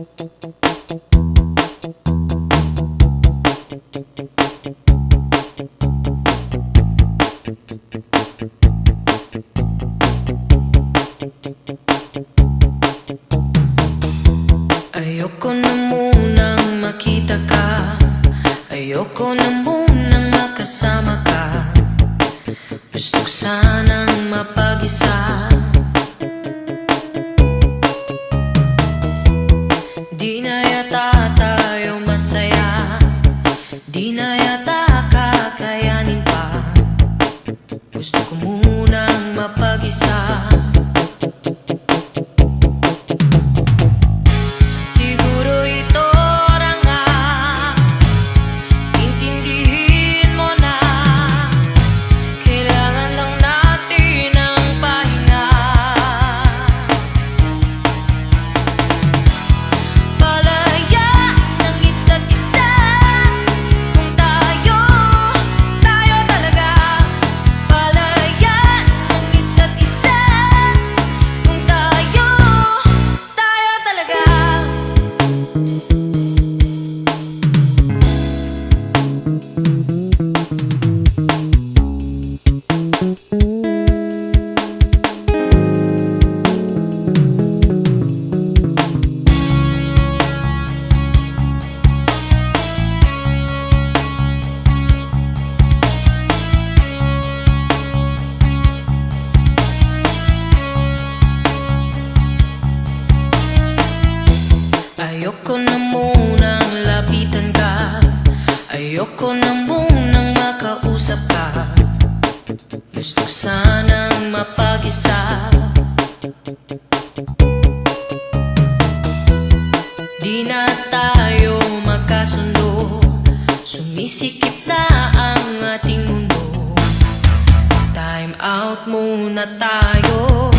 Ayoko na munang makita ka, ayoko na munang makasama ka. Gusto ko sanang mapag-isa. Di na yata tayo masaya, di na yata kakayanin pa. Gusto ko munang mapag-isa. Ayoko na munang lapitan ka, ayoko na munang makausap ka. Gusto ko sanang mapag-isa. Di na tayo magkasundo, sumisikip na ang ating mundo. Time out muna tayo.